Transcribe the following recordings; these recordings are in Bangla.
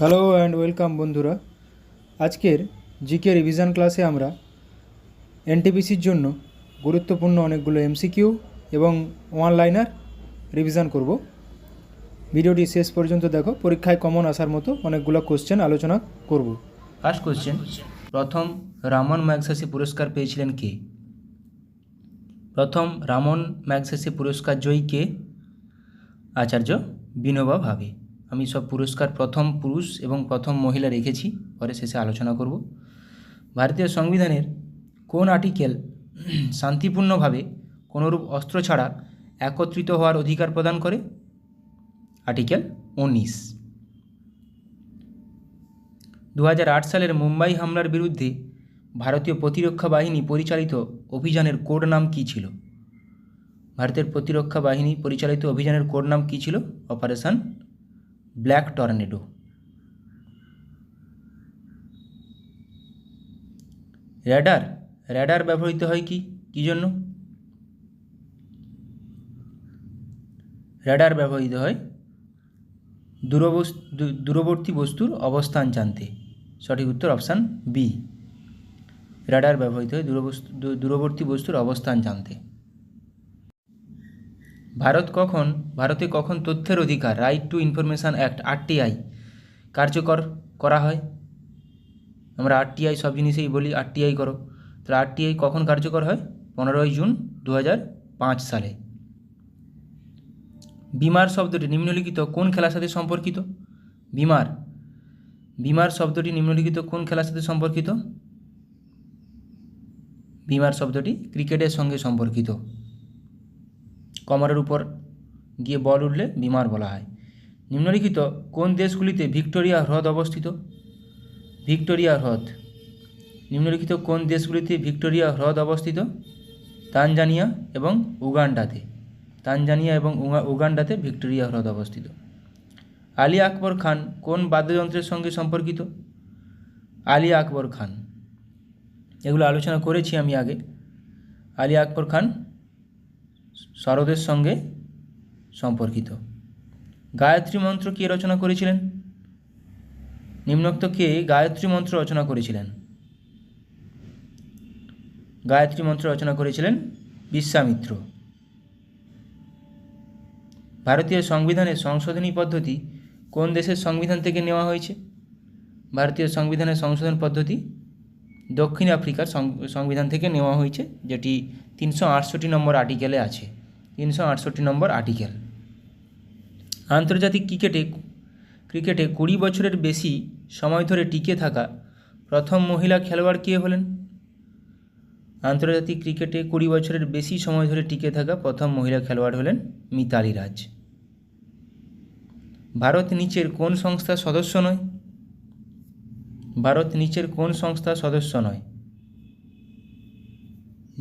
হ্যালো অ্যান্ড ওয়েলকাম বন্ধুরা। আজকের জিকে রিভিশন ক্লাসে আমরা এনটিপিসির জন্য গুরুত্বপূর্ণ অনেকগুলো এমসিকিউ এবং ওয়ান লাইনার রিভিশন করব। ভিডিওটি শেষ পর্যন্ত দেখো, পরীক্ষায় কমন আসার মতো অনেকগুলো কোশ্চেন আলোচনা করব। ফার্স্ট কোশ্চেন, প্রথম রামন ম্যাগসেসে পুরস্কার পেয়েছিলেন কে? প্রথম রামন ম্যাগসেসে পুরস্কার জয়ী কে? আচার্য বিনোবা ভাবে। আমি সব পুরস্কার প্রথম পুরুষ এবং প্রথম মহিলা রেখেছি, পরে শেষে আলোচনা করব। ভারতীয় সংবিধানের কোন আর্টিকেল শান্তিপূর্ণভাবে কোনোরূপ অস্ত্র ছাড়া একত্রিত হওয়ার অধিকার প্রদান করে? আর্টিকেল 19। 2008 সালের মুম্বাই হামলার বিরুদ্ধে ভারতীয় প্রতিরক্ষা বাহিনী পরিচালিত অভিযানের কোড নাম কী ছিল? ভারতের প্রতিরক্ষা বাহিনী পরিচালিত অভিযানের কোড নাম কী ছিল? Operation black tornado. র্যাডার ব্যবহৃত হয় কী জন্য? র্যাডার ব্যবহৃত হয় দূরবর্তী বস্তুর অবস্থান জানতে। সঠিক উত্তর অপশান বি। র্যাডার ব্যবহৃত হয় দূরবর্তী বস্তুর অবস্থান জানতে। ভারতে কখন তথ্যের অধিকার right two information act RTI কার্যকর করা হয়? আমরা আরটিআই সব জিনিসেই বলি আরটিআই করো, তাহলে আরটিআই কখন কার্যকর হয়? 15 জুন 2005 সালে। বিমার শব্দটি নিম্নলিখিত কোন খেলার সাথে সম্পর্কিত? বিমার শব্দটি নিম্নলিখিত কোন খেলার সাথে সম্পর্কিত? বিমার শব্দটি ক্রিকেটের সঙ্গে সম্পর্কিত। কমরের উপর গিয়ে বল উঠলে বিমার বলা হয়। নিম্নলিখিত কোন দেশগুলিতে ভিক্টোরিয়া হ্রদ অবস্থিত? নিম্নলিখিত কোন দেশগুলিতে ভিক্টোরিয়া হ্রদ অবস্থিত? তানজানিয়া এবং উগান্ডাতে ভিক্টোরিয়া হ্রদ অবস্থিত। আলী আকবর খান কোন বাদ্যযন্ত্রের সঙ্গে সম্পর্কিত? আলী আকবর খান, এগুলো আলোচনা করেছি আমি আগে। আলী আকবর খান সরোদের সঙ্গে সম্পর্কিত। গায়ত্রী মন্ত্র কে রচনা করেছিলেন? নিম্নোক্ত কে গায়ত্রী মন্ত্র রচনা করেছিলেন? গায়ত্রী মন্ত্র রচনা করেছিলেন বিশ্বামিত্র। ভারতীয় সংবিধানের সংশোধনী পদ্ধতি কোন দেশের সংবিধান থেকে নেওয়া হয়েছে? ভারতীয় সংবিধানের সংশোধন পদ্ধতি দক্ষিণ আফ্রিকার সংবিধান থেকে নেওয়া হয়েছে, যেটি 368 নম্বর আর্টিকেলে আছে। 368 নম্বর আর্টিকেল। আন্তর্জাতিক ক্রিকেটে 20 বছরের বেশি সময় ধরে টিকে থাকা প্রথম মহিলা খেলোয়াড় কে হলেন? আন্তর্জাতিক ক্রিকেটে 20 বছরের বেশি সময় ধরে টিকে থাকা প্রথম মহিলা খেলোয়াড় হলেন মিতালি রাজ। ভারত নিচের কোন সংস্থার সদস্য নয়? ভারত নিচের কোন সংস্থার সদস্য নয়?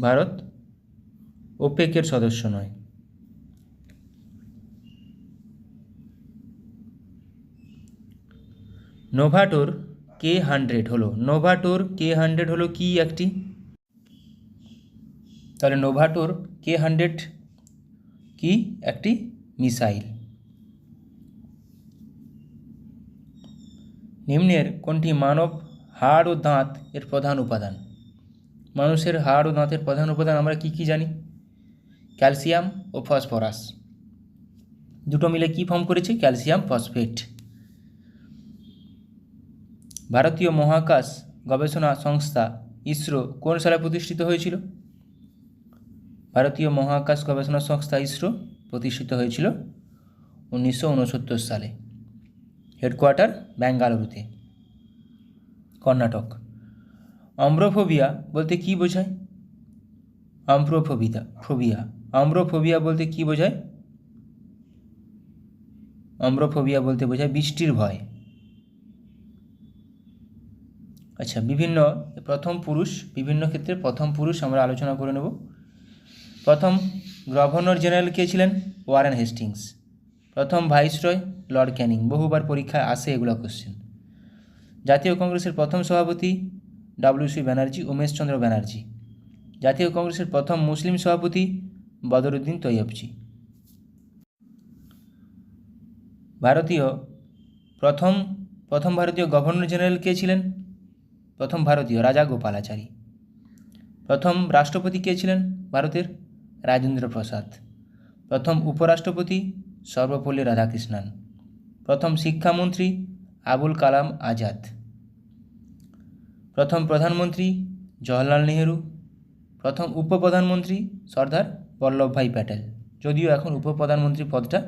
ভারত ওপেকের সদস্য নয়। নোভাটোর K100 হলো কি একটি? তাহলে নোভাটোর K100 কি একটি মিসাইল। নিম্নের কোনটি মানব হাড় ও দাঁত এর প্রধান উপাদান? মানুষের হাড় ও দাঁতের প্রধান উপাদান আমরা কি জানি? ক্যালসিয়াম ও ফসফরাস। দুটো মিলে কি ফর্ম করেছে? Calcium phosphate. ভারতীয় মহাকাশ গবেষণা সংস্থা ইসরো কোন সালে প্রতিষ্ঠিত হয়েছিল? ভারতীয় মহাকাশ গবেষণা সংস্থা ইসরো প্রতিষ্ঠিত হয়েছিল 1969 সালে। হেডকোয়ার্টার বেঙ্গালুরুতে, কর্ণাটক। আম্ব্রোফোবিয়া বলতে কি বোঝায়? আম্ব্রোফোবিয়া বলতে কি বোঝায়? আম্ব্রোফোবিয়া বলতে বোঝায় বৃষ্টির ভয়। আচ্ছা, বিভিন্ন ক্ষেত্রে প্রথম পুরুষ আমরা আলোচনা করে নেব। প্রথম গভর্নর জেনারেল কে ছিলেন? Warren Hastings. প্রথম ভাইসরয় লর্ড ক্যানিং। বহুবার পরীক্ষায় আসে এগুলো কোশ্চেন। জাতীয় কংগ্রেসের প্রথম সভাপতি WC ব্যানার্জি, উমেশচন্দ্র ব্যানার্জি। জাতীয় কংগ্রেসের প্রথম মুসলিম সভাপতি বদরুদ্দিন তৈয়বজি। ভারতীয় প্রথম প্রথম ভারতীয় গভর্নর জেনারেল কে ছিলেন? প্রথম ভারতীয় রাজা গোপালাচারী। প্রথম রাষ্ট্রপতি কে ছিলেন ভারতের? রাজেন্দ্র প্রসাদ। প্রথম উপরাষ্ট্রপতি সর্বপল্লী রাধাকৃষ্ণন। প্রথম শিক্ষামন্ত্রী আবুল কালাম আজাদ। প্রথম প্রধানমন্ত্রী জওহরলাল নেহেরু। প্রথম উপপ্রধানমন্ত্রী সর্দার বল্লভভাই প্যাটেল, যদিও এখন উপপ্রধানমন্ত্রী পদটা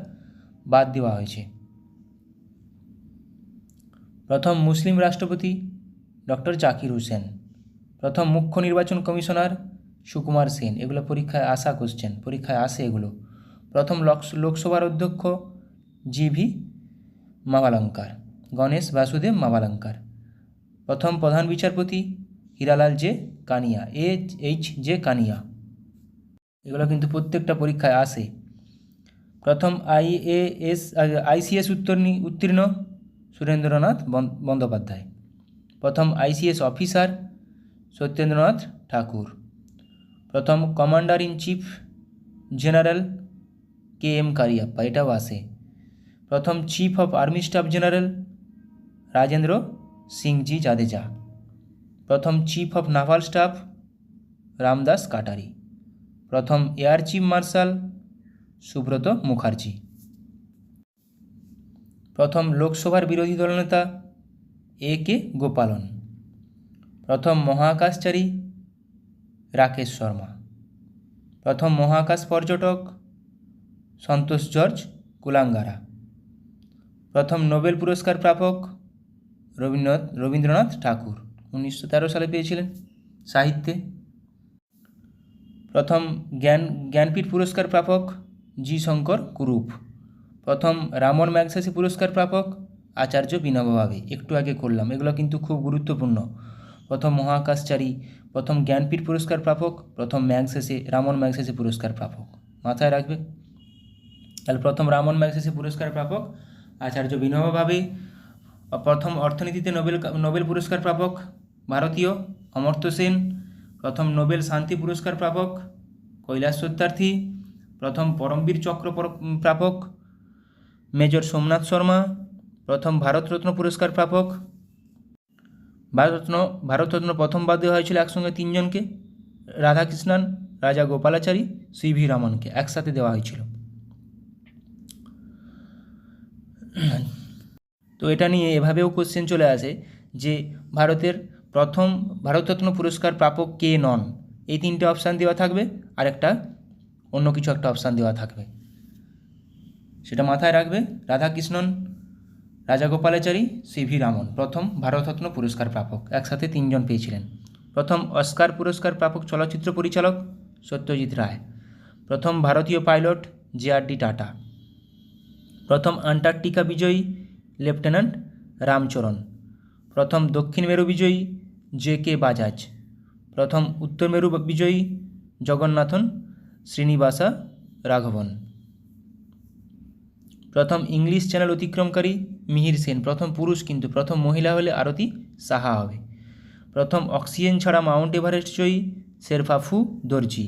বাদ দেওয়া হয়েছে। প্রথম মুসলিম রাষ্ট্রপতি ডক্টর জাকির হোসেন। প্রথম মুখ্য নির্বাচন কমিশনার সুকুমার সেন। এগুলো পরীক্ষায় আসা কোশ্চেন, পরীক্ষায় আসে এগুলো। প্রথম লোকসভার অধ্যক্ষ জিভি মাভালঙ্কার, গণেশ বাসুদেব মাভালঙ্কার। প্রথম প্রধান বিচারপতি Hiralal J Kania, H J Kania. এগুলো কিন্তু প্রত্যেকটা পরীক্ষায় আসে। প্রথম আইসিএস উত্তীর্ণ সুরেন্দ্রনাথ বন্দ্যোপাধ্যায়। প্রথম আইসিএস অফিসার সত্যেন্দ্রনাথ ঠাকুর। প্রথম commander in chief general K M Cariappa, এটাও আসে। প্রথম chief of army staff general Rajendra Sinhji Jadeja. প্রথম chief of naval staff Ramdas Katari. প্রথম air chief marshal Subroto Mukherjee. প্রথম লোকসভার বিরোধী দলনেতা এ কে গোপালন। প্রথম মহাকাশচারী রাকেশ শর্মা। প্রথম মহাকাশ পর্যটক সন্তোষ জর্জ কুলাঙ্গারা। প্রথম নোবেল পুরস্কার প্রাপক রবীন্দ্রনাথ ঠাকুর, 1913 সালে পেয়েছিলেন সাহিত্যে। প্রথম জ্ঞানপীঠ পুরস্কার প্রাপক জি শঙ্কর কুরুপ। প্রথম রামন ম্যাগসেসে পুরস্কার প্রাপক আচার্য বিনোবা ভাবে, একটু আগে করলাম, এগুলো কিন্তু খুব গুরুত্বপূর্ণ। প্রথম মহাকাশচারী, প্রথম জ্ঞানপীঠ পুরস্কার প্রাপক, প্রথম রামন ম্যাগসেসে পুরস্কার প্রাপক, মাথায় রাখবে। তাহলে প্রথম রামন ম্যাগসেসে পুরস্কার প্রাপক আচার্য বিনোবা ভাবে। প্রথম অর্থনীতিতে নোবেল পুরস্কার প্রাপক ভারতীয় অমর্ত্য সেন। প্রথম নোবেল শান্তি পুরস্কার প্রাপক কৈলাস সত্যার্থী। প্রথম পরমবীর চক্র প্রাপক মেজর সোমনাথ শর্মা। প্রথম ভারতরত্ন পুরস্কার প্রাপক ভারতরত্ন প্রথমবার দেওয়া হয়েছিল একসঙ্গে তিনজনকে, রাধাকৃষ্ণন, রাজা গোপালাচারী, সিভি রামনকে একসাথে দেওয়া হয়েছিল। তো এটা নিয়ে এভাবেও কোশ্চেন চলে আসে যে ভারতের প্রথম ভারতরত্ন পুরস্কার প্রাপক কে নন, এই তিনটে অপশান দেওয়া থাকবে, আর একটা অন্য কিছু একটা অপশান দেওয়া থাকবে, সেটা মাথায় রাখবে। রাধাকৃষ্ণন, রাজা গোপালাচারী, সিভি রামন প্রথম ভারতরত্ন পুরস্কার প্রাপক, একসাথে তিনজন পেয়েছিলেন। প্রথম অস্কার পুরস্কার প্রাপক চলচ্চিত্র পরিচালক সত্যজিৎ রায়। প্রথম ভারতীয় পাইলট জে.আর.ডি. টাটা। প্রথম আন্টার্কটিকা বিজয়ী লেফটেন্যান্ট রামচরণ। প্রথম দক্ষিণ মেরু বিজয়ী জে.কে. বাজাজ। প্রথম উত্তর মেরু বিজয়ী জগন্নাথন শ্রীনিবাসা রাঘবন। প্রথম ইংলিশ চ্যানেল অতিক্রমকারী মিহির সেন, প্রথম পুরুষ, কিন্তু প্রথম মহিলা হলে আরতি সাহা হবে। প্রথম অক্সিজেন ছাড়া মাউন্ট এভারেস্ট জয়ী শেরপা ফু দর্জি।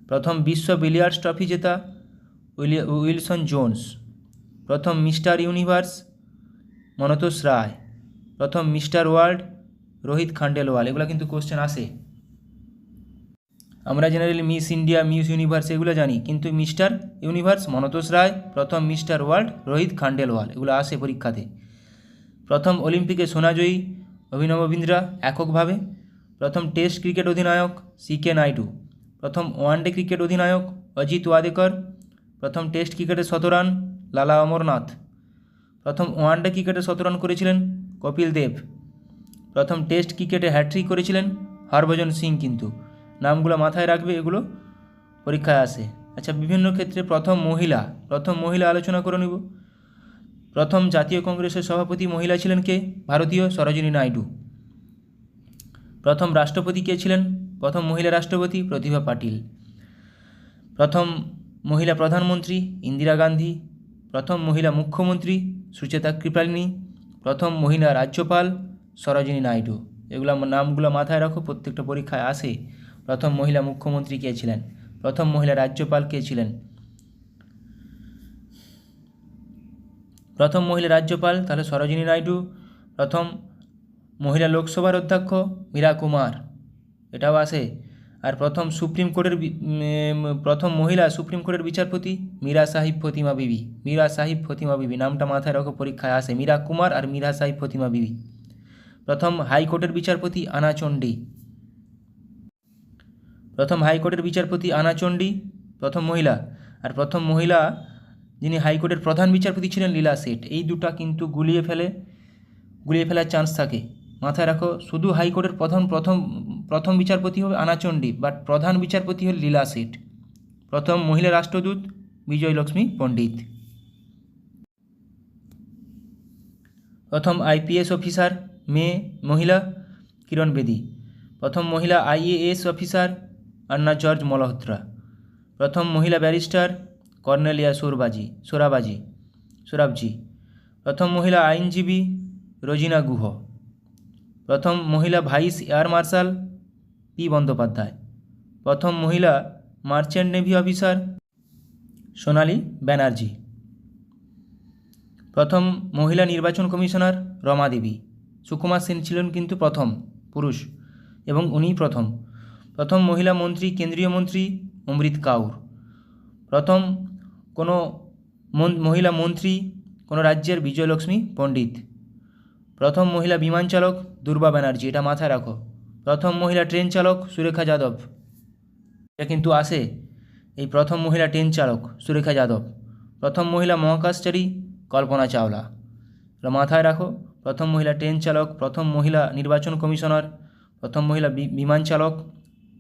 প্রথম বিশ্ব বিলিয়ার্ডস ট্রফি জেতা উইলসন জোন্স। প্রথম মিস্টার ইউনিভার্স মনতোষ রায়। প্রথম মিস্টার ওয়ার্ল্ড রোহিত খান্ডেলওয়াল। এগুলো কিন্তু কোশ্চেন আসে। আমরা generally miss India, miss universe এগুলো জানি, কিন্তু মিস্টার ইউনিভার্স মনতোষ রায়, প্রথম মিস্টার ওয়ার্ল্ড রোহিত খান্ডেলওয়াল, এগুলো আসে পরীক্ষাতে। প্রথম অলিম্পিকে সোনাজয়ী অভিনব বিন্দ্রা এককভাবে। প্রথম টেস্ট ক্রিকেট অধিনায়ক সি.কে. নাইডু। প্রথম ওয়ানডে ক্রিকেট অধিনায়ক অজিত ওয়াদেকর। প্রথম টেস্ট ক্রিকেটে 100 রান লালা অমরনাথ। প্রথম ওয়ানডে ক্রিকেটে 100 রান করেছিলেন কপিল দেব। প্রথম টেস্ট ক্রিকেটে হ্যাট্রিক করেছিলেন হরভজন সিং, কিন্তু নামগুলো মাথায় রাখবে, এগুলো পরীক্ষায় আসে। আচ্ছা, বিভিন্ন ক্ষেত্রে প্রথম মহিলা আলোচনা করে নেব। প্রথম জাতীয় কংগ্রেসের সভাপতি মহিলা ছিলেন কে? ভারতীয় সরোজিনী নাইডু। প্রথম রাষ্ট্রপতি কে ছিলেন? প্রথম মহিলা রাষ্ট্রপতি প্রতিভা পাটিল। প্রথম মহিলা প্রধানমন্ত্রী ইন্দিরা গান্ধী। প্রথম মহিলা মুখ্যমন্ত্রী সুচেতা কৃপালিনী। প্রথম মহিলা রাজ্যপাল সরোজিনী নাইডু। এগুলো নামগুলো মাথায় রাখো, প্রত্যেকটা পরীক্ষায় আসে। প্রথম মহিলা মুখ্যমন্ত্রী কে ছিলেন? প্রথম মহিলা রাজ্যপাল কে ছিলেন? প্রথম মহিলা রাজ্যপাল তাহলে সরোজিনী নাইডু। প্রথম মহিলা লোকসভার অধ্যক্ষ মীরা কুমার, এটাও আসে। আর প্রথম প্রথম মহিলা সুপ্রিম কোর্টের বিচারপতি মীরা সাহিব ফতিমা বিবি। মীরা সাহিব ফতিমা বিবি নামটা মাথায় রাখো, পরীক্ষায় আসে, মীরা কুমার আর মীরা সাহিব ফতিমা বিবি। প্রথম হাইকোর্টের বিচারপতি আনা চণ্ডী। প্রথম হাইকোর্টের বিচারপতি আনা চণ্ডী প্রথম মহিলা। আর প্রথম মহিলা যিনি হাইকোর্টের প্রধান বিচারপতি ছিলেন লীলা সেঠ। এই দুটা কিন্তু গুলিয়ে ফেলার চান্স থাকে, মাথায় রাখো। শুধু হাইকোর্টের প্রথম বিচারপতি হবে আনা চণ্ডী, বাট প্রধান বিচারপতি হল লীলা সেঠ। প্রথম মহিলা রাষ্ট্রদূত বিজয়লক্ষ্মী পণ্ডিত। প্রথম আইপিএস অফিসার মহিলা কিরণ বেদী। প্রথম মহিলা আইএএস অফিসার আন্না জর্জ মলহোত্রা। প্রথম মহিলা ব্যারিস্টার কর্নেলিয়া সোরাবজি। প্রথম মহিলা আইনজীবী রোজিনা গুহ। প্রথম মহিলা vice air marshal P Bandyopadhyay. প্রথম মহিলা মার্চেন্ট নেভি অফিসার সোনালী ব্যানার্জি। প্রথম মহিলা নির্বাচন কমিশনার রমা দেবী। সুকুমার সেন ছিলেন কিন্তু প্রথম পুরুষ এবং উনিই প্রথম। প্রথম মহিলা মন্ত্রী কেন্দ্রীয় মন্ত্রী অমৃত কাউর। প্রথম কোনো মহিলা মন্ত্রী কোনো রাজ্যের বিজয়লক্ষ্মী পণ্ডিত। প্রথম মহিলা বিমান চালক দুর্বা ব্যানার্জি, এটা মাথায় রাখো। প্রথম মহিলা ট্রেন চালক সুরেখা যাদব, এটা কিন্তু আসে, এই প্রথম মহিলা ট্রেন চালক সুরেখা যাদব। প্রথম মহিলা মহাকাশচারী কল্পনা চাওলা, এটা মাথায় রাখো। প্রথম মহিলা ট্রেন চালক, প্রথম মহিলা নির্বাচন কমিশনার, প্রথম মহিলা বিমান চালক,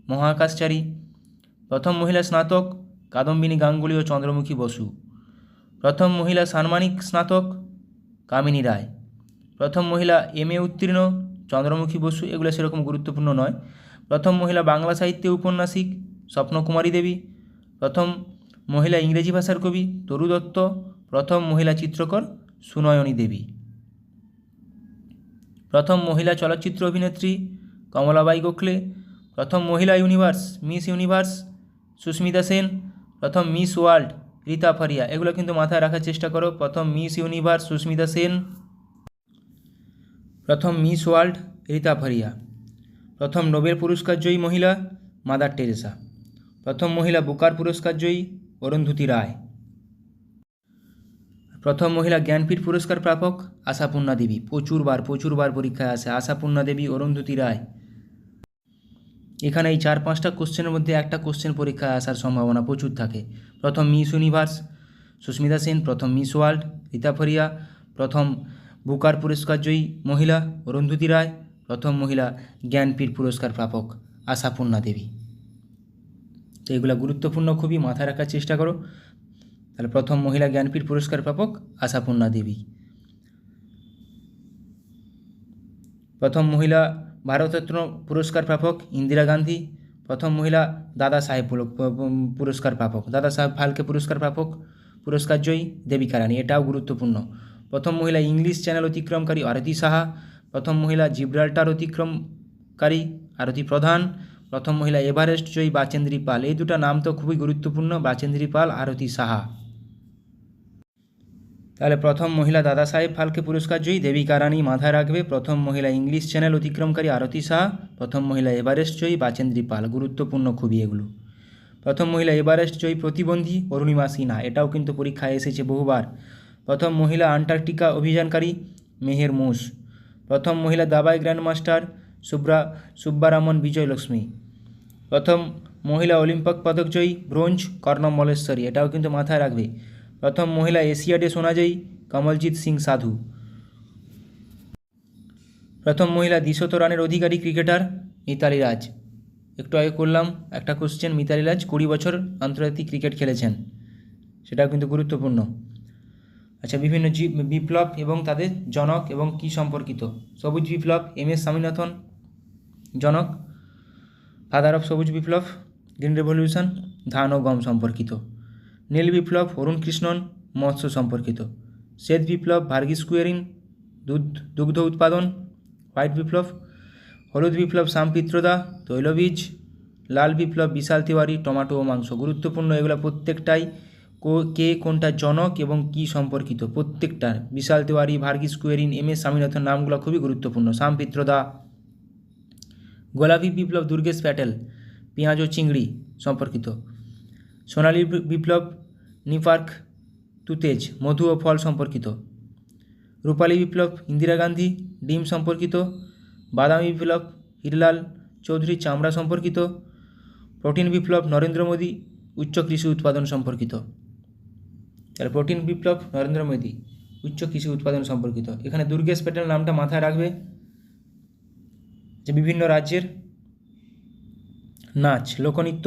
মহাকাশচারী। প্রথম মহিলা স্নাতক কাদম্বিনী গাঙ্গুলি ও চন্দ্রমুখী বসু। প্রথম মহিলা সাম্মানিক স্নাতক কামিনী রায়। প্রথম মহিলা এমএ উত্তীর্ণ চন্দ্রমুখী বসু, এগুলো সেরকম গুরুত্বপূর্ণ নয়। প্রথম মহিলা বাংলা সাহিত্যে ঔপন্যাসিক স্বপ্নকুমারী দেবী। প্রথম মহিলা ইংরেজি ভাষার কবি তরু দত্ত। প্রথম মহিলা চিত্রকর সুনয়নী দেবী। প্রথম মহিলা চলচ্চিত্র অভিনেত্রী কমলাবাই গোখলে। প্রথম মহিলা মিস ইউনিভার্স সুস্মিতা সেন। প্রথম মিস ওয়ার্ল্ড রীতা ফারিয়া, এগুলো কিন্তু মাথায় রাখার চেষ্টা করো। প্রথম মিস ইউনিভার্স সুস্মিতা সেন। প্রথম মিস ওয়ার্ল্ড রীতা ফারিয়া। প্রথম নোবেল পুরস্কার জয়ী মহিলা মাদার টেরেসা। প্রথম মহিলা বুকার পুরস্কার জয়ী অরুন্ধতী রায়। প্রথম মহিলা জ্ঞানপীঠ পুরস্কার প্রাপক আশাপূর্ণা দেবী, প্রচুরবার পরীক্ষায় আসে আশাপূর্ণা দেবী, অরুন্ধতী রায়। এখানে এই 4-5টা কোশ্চেনের মধ্যে একটা কোশ্চেন পরীক্ষায় আসার সম্ভাবনা প্রচুর থাকে। প্রথম মিস ইউনিভার্স সুস্মিতা সেন। প্রথম মিস ওয়ার্ল্ড রীতা ফারিয়া। প্রথম বুকার পুরস্কার জয়ী মহিলা অরুন্ধতী রায়। প্রথম মহিলা জ্ঞানপীঠ পুরস্কার প্রাপক আশাপূর্ণা দেবী। তো এগুলো গুরুত্বপূর্ণ, খুবই মাথায় রাখার চেষ্টা করো। তাহলে প্রথম মহিলা জ্ঞানপীঠ পুরস্কার প্রাপক আশাপূর্ণা দেবী। প্রথম মহিলা ভারতরত্ন পুরস্কার প্রাপক ইন্দিরা গান্ধী। প্রথম মহিলা দাদা সাহেব পুরস্কার প্রাপক দাদা সাহেব ফালকে পুরস্কার প্রাপক পুরস্কার জয়ী দেবিকা রানী, এটাও গুরুত্বপূর্ণ। প্রথম মহিলা ইংলিশ চ্যানেল অতিক্রমকারী আরতি সাহা। প্রথম মহিলা জিব্রাল্টার অতিক্রমকারী আরতি প্রধান। প্রথম মহিলা এভারেস্ট জয়ী বাচেন্দ্রী পাল। এই দুটো নাম তো খুবই গুরুত্বপূর্ণ, বাচেন্দ্রী পাল, আরতি সাহা। তাহলে প্রথম মহিলা দাদা সাহেব ফালকে পুরস্কার জয়ী দেবিকা রানী, মাথায় রাখবে। প্রথম মহিলা ইংলিশ চ্যানেল অতিক্রমকারী আরতি সাহা। প্রথম মহিলা এভারেস্ট জয়ী বাচেন্দ্রী পাল, গুরুত্বপূর্ণ খুবই এগুলো। প্রথম মহিলা এভারেস্ট জয়ী প্রতিবন্ধী অরুণিমা সিনহা, এটাও কিন্তু পরীক্ষায় এসেছে বহুবার। প্রথম মহিলা আন্টার্কটিকা অভিযানকারী মেহের মুস। প্রথম মহিলা দাবায় গ্র্যান্ডমাস্টার সুব্বারামন বিজয়লক্ষ্মী। প্রথম মহিলা অলিম্পিক পদকজয়ী ব্রোঞ্জ কর্ণম মল্লেশ্বরী, এটাও কিন্তু মাথায় রাখবে। প্রথম মহিলা এশিয়াডে সোনাজয়ী কমলজিৎ সিং সাধু। প্রথম মহিলা 200 রানের অধিকারী ক্রিকেটার মিতালি রাজ। একটু আগে করলাম একটা কোশ্চেন, মিতালি রাজ 20 বছর আন্তর্জাতিক ক্রিকেট খেলেছেন, সেটাও কিন্তু গুরুত্বপূর্ণ। আচ্ছা, বিভিন্ন বিপ্লব এবং তাদের জনক এবং কি সম্পর্কিত। সবুজ বিপ্লব এম.এস. স্বামীনাথন জনক। ফাদার অফ সবুজ বিপ্লব গ্রিন রেভলিউশন ধান ও গম সম্পর্কিত। নীল বিপ্লব অরুণ কৃষ্ণন মৎস্য সম্পর্কিত। শ্বেত বিপ্লব ভার্গিস কুয়েরিন দুগ্ধ উৎপাদন। হোয়াইট বিপ্লব হলুদ বিপ্লব শ্যাম পিত্রদা তৈলবীজ। লাল বিপ্লব বিশাল তিওয়ারি টমেটো ও মাংস। গুরুত্বপূর্ণ এগুলো প্রত্যেকটাই কে কোনটা জনক এবং কি সম্পর্কিত প্রত্যেকটার। বিশাল তেওয়ারি, ভার্গিস কুইরিন, এম.এস. স্বামীনাথন নামগুলো খুবই গুরুত্বপূর্ণ। শ্যাম পিত্রদা। গোলাপি বিপ্লব দুর্গেশ প্যাটেল, পেঁয়াজ ও চিংড়ি সম্পর্কিত। সোনালী বিপ্লব নিপার্ক তুতেজ, মধু ও ফল সম্পর্কিত। রূপালী বিপ্লব ইন্দিরা গান্ধী, ডিম সম্পর্কিত। বাদামি বিপ্লব হিরলাল চৌধুরী, চামড়া সম্পর্কিত। প্রোটিন বিপ্লব নরেন্দ্র মোদী, উচ্চ কৃষি উৎপাদন সম্পর্কিত। তাহলে প্রোটিন বিপ্লব নরেন্দ্র মোদী, উচ্চ কৃষি উৎপাদন সম্পর্কিত। এখানে দুর্গেশ প্যাটেল নামটা মাথায় রাখবে, যে বিভিন্ন রাজ্যের নাচ লোকনৃত্য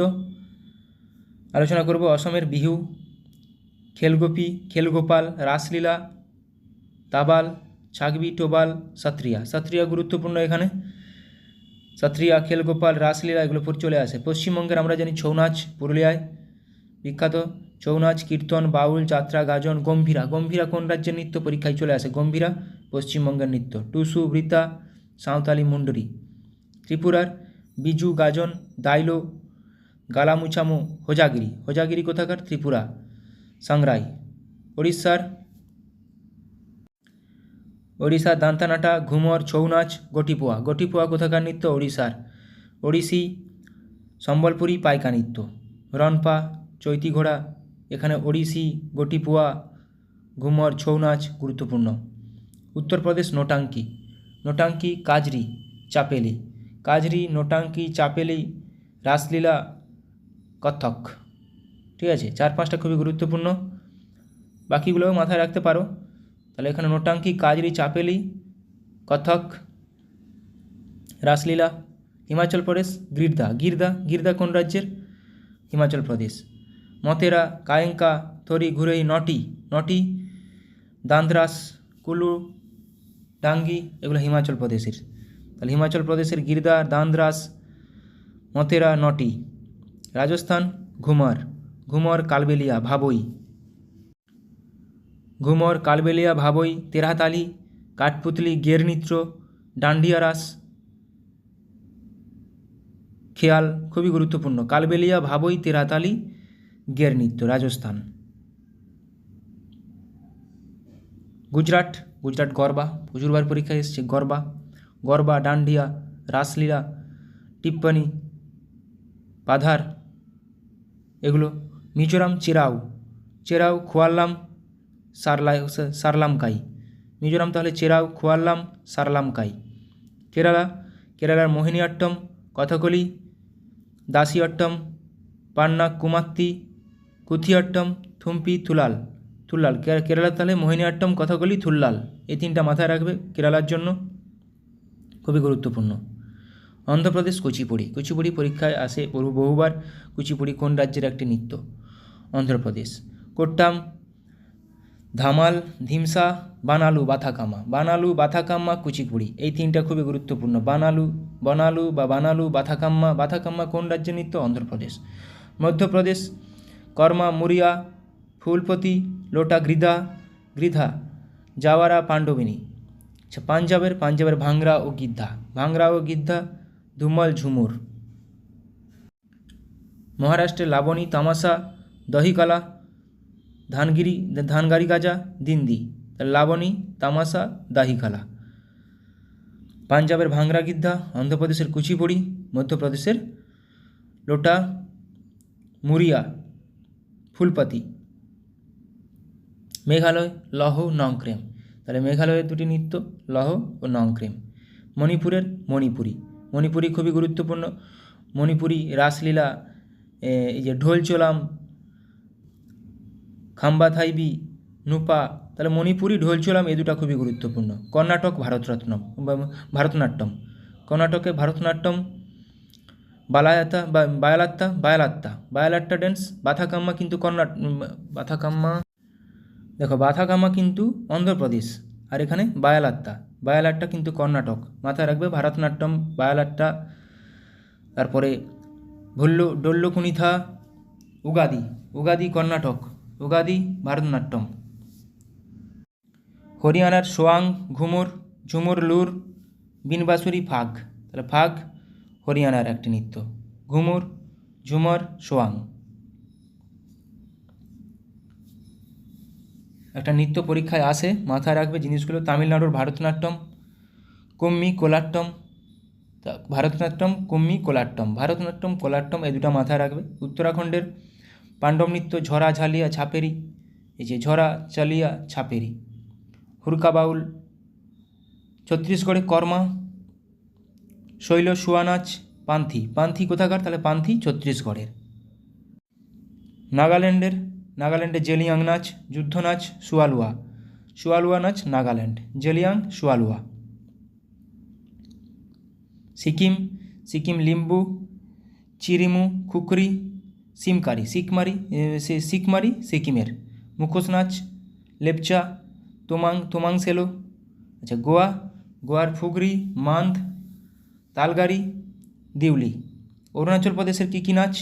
আলোচনা করব। অসমের বিহু, খেলগোপী, খেলগোপাল, রাসলীলা, তাবাল, ছাগবি, টোবাল, সত্রিয়া। সত্রিয়া গুরুত্বপূর্ণ এখানে। সত্রিয়া, খেলগোপাল, রাসলীলা এগুলো পর চলে আসে। পশ্চিমবঙ্গের আমরা জানি ছৌ নাচ, পুরুলিয়ায় বিখ্যাত ছৌ নাচ, কীর্তন, বাউল, যাত্রা, গাজন, গম্ভীরা। গম্ভীরা কোন রাজ্যের নৃত্য? পরীক্ষায় চলে আসে। গম্ভীরা পশ্চিমবঙ্গের নৃত্য। টুসু, বৃতা, সাঁওতালি, মুন্ডরি। ত্রিপুরার বিজু, গাজন, দাইলো, গালামুচামো, হোজাগিরি। হোজাগিরি কোথাকার? ত্রিপুরা, সাংরাই। ওড়িশার দান্তানাটা, ঘুমর, ছৌ নাচ, গোটিপোয়া। গোটিপোয়া কোথাকার নৃত্য? ওড়িশার। ওড়িশি, সম্বলপুরি, পাইকা নৃত্য। রনপা, চৈতি ঘোড়া, এখানে ওড়িশি, গোটিপোয়া, ঘুমর, ছৌ নাচ গুরুত্বপূর্ণ। উত্তরপ্রদেশ নোটাঙ্কি। নোটাঙ্কি, কাজরি, চাপেলি। কাজরি, নোটাঙ্কি, চাপেলি, রাসলীলা, কত্থক। ঠিক আছে, 4-5টা খুবই গুরুত্বপূর্ণ, বাকিগুলোও মাথায় রাখতে পারো। তাহলে এখানে নোটাঙ্কি, কাজরি, চাপেলি, কত্থক, রাসলীলা। হিমাচল প্রদেশ গির্দা। গির্দা, গির্দা কোন রাজ্যের? হিমাচল প্রদেশ। মতেরা, কায়েঙ্কা, থরি, ঘুরেই, নটি। নটি, দান্দ্রাস, কুলু, ডাঙ্গি এগুলো হিমাচল প্রদেশের। তাহলে হিমাচল প্রদেশের গির্দা, দান্দ্রাস, মতেরা, নটি। রাজস্থান ঘুমর। ঘুমর, কালবেলিয়া, ভাবই। ঘুমর, কালবেলিয়া, ভাবই। তেরহাতালি, কাঠপুতলি, গের নৃত্য, ডান্ডিয়া রাস, খেয়াল খুবই গুরুত্বপূর্ণ। কালবেলিয়া, ভাবই, তেরহাতালি, গের নৃত্য, রাজস্থান। গুজরাট। গুজরাট গরবা, প্রচুরবার পরীক্ষায় এসছে গরবা। গরবা, ডান্ডিয়া, রাসলীলা, টিপ্পনি, পাধার এগুলো। মিজোরাম চেরাউ। চেরাউ, খোয়াল্লাম, সারলামকাই। মিজোরাম তাহলে চেরাউ, খোয়াল্লাম, সারলামকাই। কেরালা। কেরালার মোহিনীঅট্টম, কথাকলি, দাসিঅট্টম, পান্না কুমাত্তি, কুথিঅট্টম, থুম্পি, থুলাল। থুল্লাল কেরালা তাহলে মোহিনীঅট্টম, কথাকলি, থুল্লাল। এই 3টা মাথায় রাখবে কেরালার জন্য, খুবই গুরুত্বপূর্ণ। অন্ধ্রপ্রদেশ কুচিপুড়ি। কুচিপুড়ি পরীক্ষায় আসে বহুবার। কুচিপুড়ি কোন রাজ্যের একটি নৃত্য? অন্ধ্রপ্রদেশ। কোট্টাম, ধামাল, ধিমসা, বানালু, বাথাকামা। বানালু, বাথাকাম্মা, কুচিপুড়ি এই 3টা খুবই গুরুত্বপূর্ণ। বানালু বা বানালু, বাথাকাম্মা। বাথাকাম্মা কোন রাজ্যের নৃত্য? অন্ধ্রপ্রদেশ। মধ্যপ্রদেশ কর্মা, মুরিয়া, ফুলপতি, লোটা, গৃধা, জাওয়ারা, পাণ্ডবিনী। আচ্ছা, পাঞ্জাবের ভাংরা ও গিদ্ধা। ভাংরা ও গিদ্ধা, ধুমল, ঝুমুর। মহারাষ্ট্রের লাবণী, তামাশা, দহিকালা, ধানগাড়ি গাজা, দিন্দি। লাবণী, তামাশা, দাহিকালা। পাঞ্জাবের ভাংরা, গিদ্ধা। অন্ধ্রপ্রদেশের কুচিপুড়ি। মধ্যপ্রদেশের লোটা, মুরিয়া, ফুলপাতি। মেঘালয় লহ, নংক্রেম। তাহলে মেঘালয়ের 2টি নৃত্য লহ ও নংক্রেম। মণিপুরের মণিপুরি খুবই গুরুত্বপূর্ণ। মণিপুরি রাসলীলা, এই যে ঢোলচোলাম, খাম্বা থাইবি, নুপা। তাহলে মণিপুরি, ঢোলচোলাম এই 2টা খুবই গুরুত্বপূর্ণ। কর্ণাটক ভারতনাট্যম। কর্ণাটকে ভারতনাট্যম, বায়ালাত্তা ড্যান্স। বাথাকাম্মা কিন্তু বাথাকাম্মা কিন্তু অন্ধ্রপ্রদেশ, আর এখানে বায়ালাট্টা কিন্তু কর্ণাটক। মাথায় রাখবে ভারতনাট্যম, বায়ালাট্টা। তারপরে ডোল্লকুনিথা, উগাদি কর্ণাটক, উগাদি ভারতনাট্যম। হরিয়ানার সোয়াং, ঝুমুর, লুর, বিনবাসুরি, ফাগ। তাহলে ফাগ হরিয়ানার একটি নৃত্য। ঘুমুর, ঝুমর, সোয়াং। একটা নৃত্য পরীক্ষায় আসে, মাথায় রাখবে জিনিসগুলো। তামিলনাড়ুর ভারতনাট্যম, কুম্মি কোলাট্টম, ভারতনাট্যম কুম্মি কোলাট্টম, ভারতনাট্যম কোলাট্টম, এই দুটো মাথায় রাখবে। উত্তরাখণ্ডের পাণ্ডব নৃত্য ঝরা ঝালিয়া ছাপেরি, এই যে ঝরা চালিয়া ছাপেরি। হুড়কা বাউল ছত্তিশগড়ে কর্মা। শৈল শুয়া নাচ পান্থি, পান্থি কোথাকার? তাহলে পান্থি ছত্তিশগড়ের। নাগাল্যান্ডে জেলিয়াং নাচ যুদ্ধ নাচ সুয়ালুয়া, সুয়ালুয়া নাচ নাগাল্যান্ড, জেলিয়াং সুয়ালুয়া। সিকিম লিম্বু চিরিমু খুকরি সিমকারি, সিকমারি সিকিমের। মুখোশ নাচ লেপচা তোমাং সেলো। আচ্ছা, গোয়ার ফুগরি মান্দ তালগারি দিউলি। অরুণাচল প্রদেশের কী নাচ?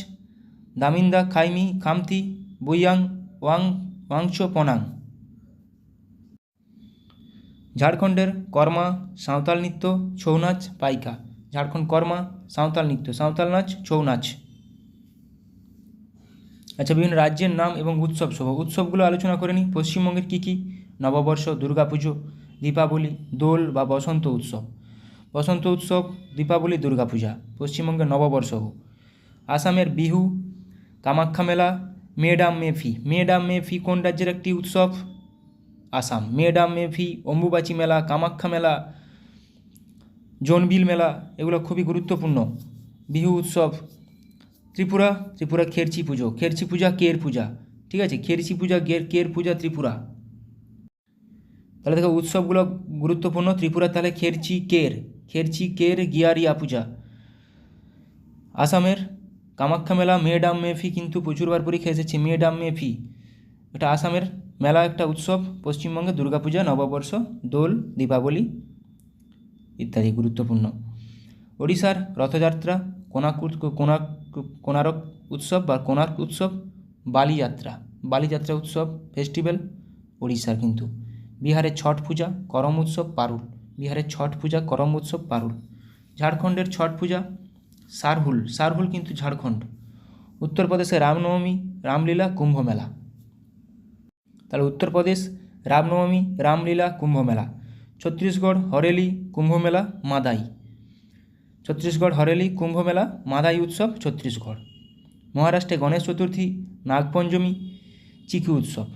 দামিন্দা খাইমি খামতি বুইয়াং ওয়াংচো পনাং। ঝাড়খণ্ডের কর্মা সাঁওতাল নৃত্য ছৌ নাচ পাইকা, ঝাড়খণ্ড কর্মা সাঁওতাল নৃত্য, সাঁওতাল নাচ ছৌ নাচ। আচ্ছা, বিভিন্ন রাজ্যের নাম এবং উৎসবগুলো আলোচনা করে নিই। পশ্চিমবঙ্গের কী? নববর্ষ, দুর্গাপুজো, দীপাবলি, দোল বা বসন্ত উৎসব। বসন্ত উৎসব, দীপাবলি, দুর্গাপূজা পশ্চিমবঙ্গের নববর্ষ। আসামের বিহু, কামাখ্যা মেলা, মেডাম মে ফি কোন রাজ্যের একটি উৎসব? আসাম। মেডাম মে ফি, অম্বুবাচী মেলা, কামাখ্যা মেলা, জোনবিল মেলা, এগুলো খুবই গুরুত্বপূর্ণ বিহু উৎসব। ত্রিপুরা খেরচি পূজা কের পূজা, ঠিক আছে, খেরচি পূজা কের পূজা ত্রিপুরা। তাহলে দেখো উৎসবগুলো গুরুত্বপূর্ণ। ত্রিপুরা তাহলে খেরচি কের গিয়ারিয়া পূজা। আসামের কামাখ্যা মেলা মেডাম মে ফি, কিন্তু প্রচুরবার পরীক্ষা এসেছে মেডাম মে ফি, এটা আসামের মেলা, একটা উৎসব। পশ্চিমবঙ্গে দুর্গাপূজা, নববর্ষ, দোল, দীপাবলি ইত্যাদি গুরুত্বপূর্ণ। ওড়িশার রথযাত্রা, কোনারক উৎসব বা কোণার্ক উৎসব, বালিযাত্রা উৎসব ফেস্টিভ্যাল ওড়িশার কিন্তু। বিহারের ছট পূজা, করম উৎসব, পারুল। ঝাড়খণ্ডের ছট পূজা সারহুল কিন্তু ঝাড়খণ্ড। উত্তরপ্রদেশে রামনবমী, রামলীলা, কুম্ভ মেলা। তাহলে উত্তরপ্রদেশ রামনবমী, রামলীলা, কুম্ভ মেলা। ছত্তিশগড় হরেলি, কুম্ভ মেলা, মাদাই উৎসব ছত্তিশগড়। মহারাষ্ট্রে গণেশ চতুর্থী, নাগপঞ্চমী, চিকি উৎসব।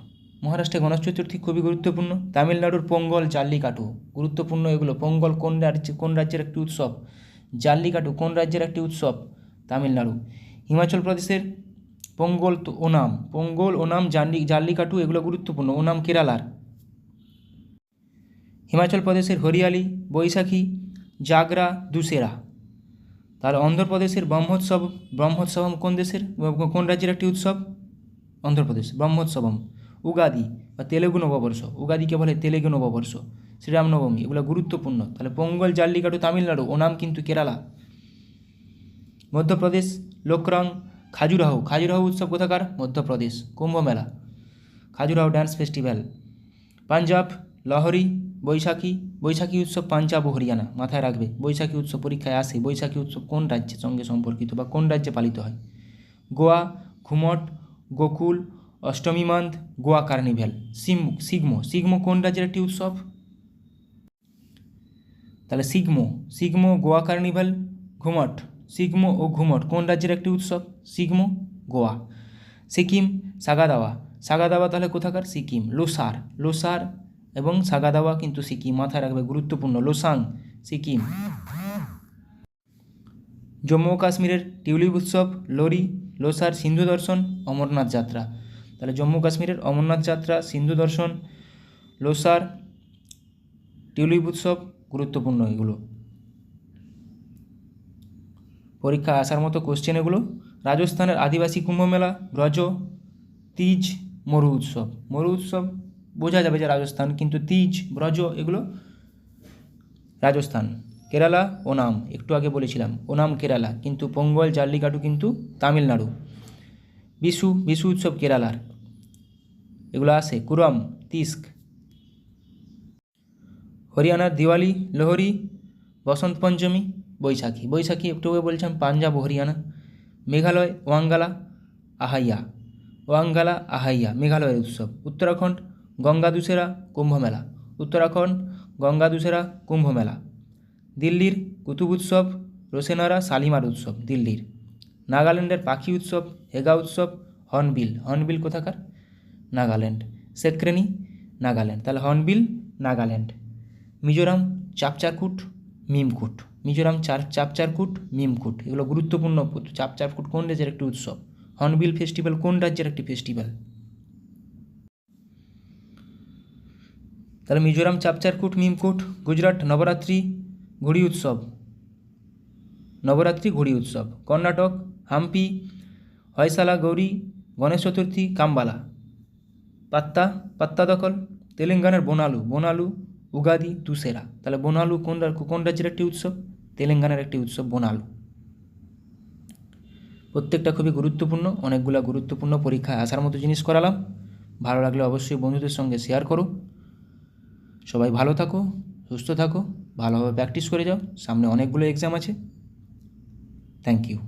মহারাষ্ট্রে গণেশ চতুর্থী খুবই গুরুত্বপূর্ণ। তামিলনাড়ুর পোঙ্গল, জাল্লিকাটু গুরুত্বপূর্ণ এগুলো। পোঙ্গল কোন রাজ্যের একটি উৎসব? জাল্লিকাটু কোন রাজ্যের একটি উৎসব? তামিলনাড়ু। হিমাচল প্রদেশের পোঙ্গল তো ওনাম জাল্লিকাটু এগুলো গুরুত্বপূর্ণ। ওনাম কেরালার। হিমাচল প্রদেশের হরিয়ালি, বৈশাখী, জাগরা, দুসেরা। তাহলে অন্ধ্রপ্রদেশের ব্রহ্মোৎসবম কোন রাজ্যের একটি উৎসব? অন্ধ্রপ্রদেশ। ব্রহ্মোৎসবম। উগাদি বা তেলেগু নববর্ষ, উগাদিকে বলে তেলেগু নববর্ষ। শ্রীরামনবমী, এগুলো গুরুত্বপূর্ণ। তাহলে পোঙ্গল জাল্লিকাটু তামিলনাড়ু, ওনাম কিন্তু কেরালা। মধ্যপ্রদেশ লোকরং, খাজুরাহো উৎসব কোথাকার? মধ্যপ্রদেশ। কুম্ভ মেলা, খাজুরাহো ড্যান্স ফেস্টিভ্যাল। পাঞ্জাব লহরি, বৈশাখী উৎসব পাঞ্জাব ও হরিয়ানা, মাথায় রাখবে। বৈশাখী উৎসব পরীক্ষায় আসে। বৈশাখী উৎসব কোন রাজ্যের সঙ্গে সম্পর্কিত বা কোন রাজ্যে পালিত হয়? গোয়া, ঘুমট, গোকুল, অষ্টমী মান্দ, গোয়া কার্নিভ্যাল। সিগমো কোন রাজ্যের একটি উৎসব? তাহলে সিগমো গোয়া কার্নিভ্যাল, সিগমো ও ঘুমট কোন রাজ্যের একটি উৎসব? গোয়া। সিকিম সাগাদাওয়া তাহলে কোথাকার? সিকিম। লোসার এবং সাগাদাওয়া কিন্তু সিকিম, মাথায় রাখবে, গুরুত্বপূর্ণ। লোসাং সিকিম। জম্মু ও কাশ্মীরের টিউলিপ উৎসব, লোরি, লোসার, সিন্ধু দর্শন, অমরনাথ যাত্রা। তাহলে জম্মু কাশ্মীরের অমরনাথ যাত্রা, সিন্ধু দর্শন, লোসার, টিউলিপ উৎসব গুরুত্বপূর্ণ এগুলো। পরীক্ষা আসার মতো কোশ্চেন এগুলো। রাজস্থানের আদিবাসী কুম্ভ মেলা, ব্রজ, তিজ, মরু উৎসব বোঝা যাবে যে রাজস্থান, কিন্তু তিজ, ব্রজ এগুলো রাজস্থান। কেরালা ওনাম, একটু আগে বলেছিলাম ওনাম কেরালা, কিন্তু পোঙ্গল জাল্লিকাটু কিন্তু তামিলনাড়ু। বিশু উৎসব কেরালার, এগুলো আসে। কুরম, তিস্ক। হরিয়ানার দিওয়ালি, লোহরি, বসন্ত পঞ্চমী, বৈশাখী একটু আগে বলছিলাম পাঞ্জাব ও হরিয়ানা। মেঘালয় ওয়াঙ্গালা আহাইয়া, মেঘালয়ের উৎসব। উত্তরাখণ্ড গঙ্গা দুসেরা কুম্ভ মেলা। উত্তরাখণ্ড গঙ্গা দুসেরা কুম্ভ মেলা। দিল্লির কুতুব উৎসব, রোশেনারা শালিমার উৎসব দিল্লির। নাগাল্যান্ডের পাখি উৎসব হেগা উৎসব। হর্নবিল, হর্নবিল কোথাকার? নাগাল্যান্ড। সেক্রেনি নাগাল্যান্ড, তাহলে হর্নবিল নাগাল্যান্ড। মিজোরাম চাপচারকুট মিমকুট, মিজোরাম চাপচারকুট মিমকুট, এগুলো গুরুত্বপূর্ণ। চাপচারকুট কোন রাজ্যের একটি উৎসব? হর্নবিল ফেস্টিভ্যাল কোন রাজ্যের একটি ফেস্টিভ্যাল? তাহলে মিজোরাম চাপচারকুট মিমকুট। গুজরাট নবরাত্রি ঘুড়ি উৎসব, নবরাত্রি ঘুড়ি উৎসব। কর্ণাটক হাম্পি হয়সালা গৌরী গণেশ চতুর্থী কাম্বালা। পাত্তা দখল। তেলেঙ্গানার বোনালু, বোনালু উগাদি দুসেরা। তাহলে বোনালু কোন রাজ্যের একটি উৎসব? তেলেঙ্গানার একটি উৎসব বোনালু। প্রত্যেকটা খুবই গুরুত্বপূর্ণ, অনেকগুলো গুরুত্বপূর্ণ পরীক্ষায় আসার মতো জিনিস করালাম। ভালো লাগলে অবশ্যই বন্ধুদের সঙ্গে শেয়ার করো। সবাই ভালো থাকো, সুস্থ থাকো, ভালোভাবে প্র্যাকটিস করে যাও, সামনে অনেকগুলো এক্সাম আছে। Thank you.